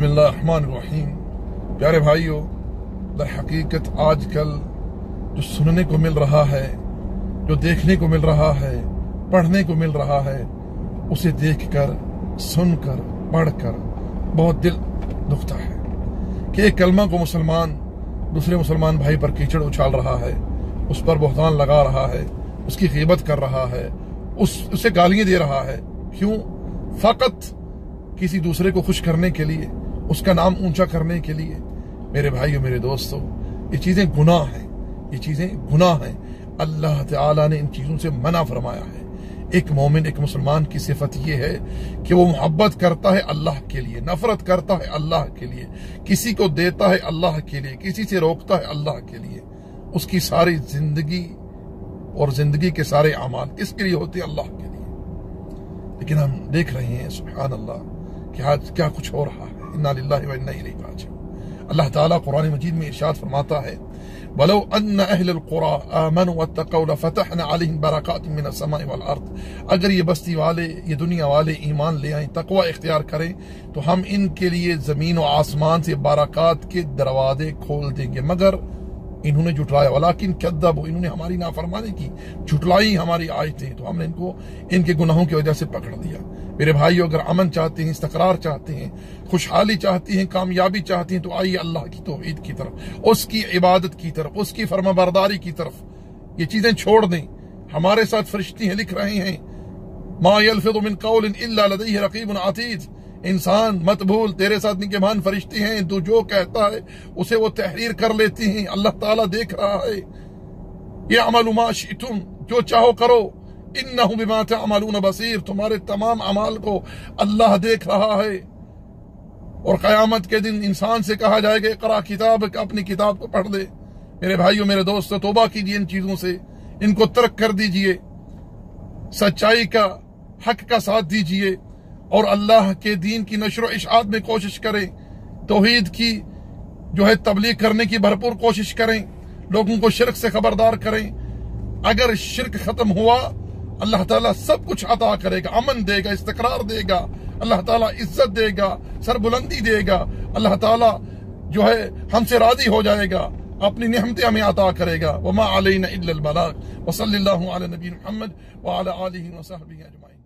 بسم اللہ الرحمن الرحیم۔ پیارے بھائیو، در حقیقت آج کل جو سننے کو مل رہا ہے، جو دیکھنے کو مل رہا ہے، پڑھنے کو مل رہا ہے، اسے دیکھ کر، سن کر، پڑھ کر بہت دل دکھتا ہے کہ ایک کلمہ کو مسلمان دوسرے مسلمان بھائی پر کیچڑ اچھال رہا ہے، اس پر بہتان لگا رہا ہے، اس کی غیبت کر رہا ہے، اسے گالیاں دے رہا ہے۔ کیوں؟ فقط کسی دوسرے کو خوش کرنے کے لیے، اس کا نام اونچا کرنے کے لیے۔ میرے بھائیو، میرے دوستو، یہ چیزیں گناہ ہیں، یہ چیزیں گناہ ہیں۔ اللہ تعالیٰ نے ان چیزوں سے منع فرمایا ہے۔ ایک مومن، ایک مسلمان کی صفت یہ ہے کہ وہ محبت کرتا ہے اللہ کے لیے، نفرت کرتا ہے اللہ کے لیے، کسی کو دیتا ہے اللہ کے لیے، کسی سے روکتا ہے اللہ کے لیے۔ اس کی ساری زندگی اور زندگی کے سارے اعمال کس کے لیے ہوتے ہیں؟ اللہ کے لیے۔ لیکن ہم دیکھ رہے ہیں سبحان اللہ کہ آج کیا کچھ ہو رہا ہے۔ انا للہ و انا الیہ راجعون۔ اللہ تعالیٰ قرآن مجید میں ارشاد فرماتا ہے، وَلَوْ أَنَّ أَهْلَ الْقُرَىٰ آمَنُوا وَاتَّقَوْا لَفَتَحْنَا عَلَيْهِمْ بَرَكَاتٍ مِّنَ السَّمَاءِ وَالْأَرْضِ۔ اگر یہ بستی والے، یہ دنیا والے ایمان لے آئیں، تقوی اختیار کریں، تو ہم ان کے لیے زمین و آسمان سے برکات کے دروازے کھول دیں گے، مگر انہوں نے جھٹلایا۔ ولیکن کذبوا، انہوں نے ہماری نافرمانی کی، جھٹلائی ہماری آیتیں، تو ہم نے ان کے گناہوں کی وجہ سے پکڑ دیا۔ میرے بھائیو، اگر امن چاہتے ہیں، استقرار چاہتے ہیں، خوشحالی چاہتی ہیں، کامیابی چاہتی ہیں، تو آئیے اللہ کی توحید کی طرف، اس کی عبادت کی طرف، اس کی فرما برداری کی طرف۔ یہ چیزیں چھوڑ دیں۔ ہمارے ساتھ فرشتے ہیں، لکھ رہے ہیں، ما یلفظ من قول الا لدیہ رقیب عتید۔ انسان مت بھول، تیرے ساتھ نگہبان فرشتے ہیں، تو جو کہتا ہے اسے وہ تحریر کر لیتے ہیں۔ اللہ تعالیٰ دیکھ رہا ہے۔ اعملوا ما شئتم، جو چاہو کرو، انہ بما تعملون بصیر، تمہارے تمام اعمال کو اللہ دیکھ رہا ہے۔ اور قیامت کے دن انسان سے کہا جائے گا، اقرا کتابک، اپنی کتاب کو پڑھ دے۔ میرے بھائیو، میرے دوستو، توبہ کیجئے ان چیزوں سے، ان کو ترک کر دیجئے، سچائی کا، حق کا ساتھ دیجئے، اور اللہ کے دین کی نشر و اشاعت میں کوشش کریں، توحید کی تبلیغ کرنے کی بھرپور کوشش کریں، لوگوں کو شرک سے خبردار کریں۔ اگر شرک ختم ہوا، اللہ تعالیٰ سب کچھ عطا کرے گا، امن دے گا، استقرار دے گا، اللہ تعالیٰ عزت دے گا، سربلندی دے گا، اللہ تعالیٰ ہم سے راضی ہو جائے گا، اپنی نعمتیں ہمیں عطا کرے گا۔ وما علینا الا البلاغ۔ وصلی اللہ علی نبی محمد وعلی آلہ وصحبہ اجمعین۔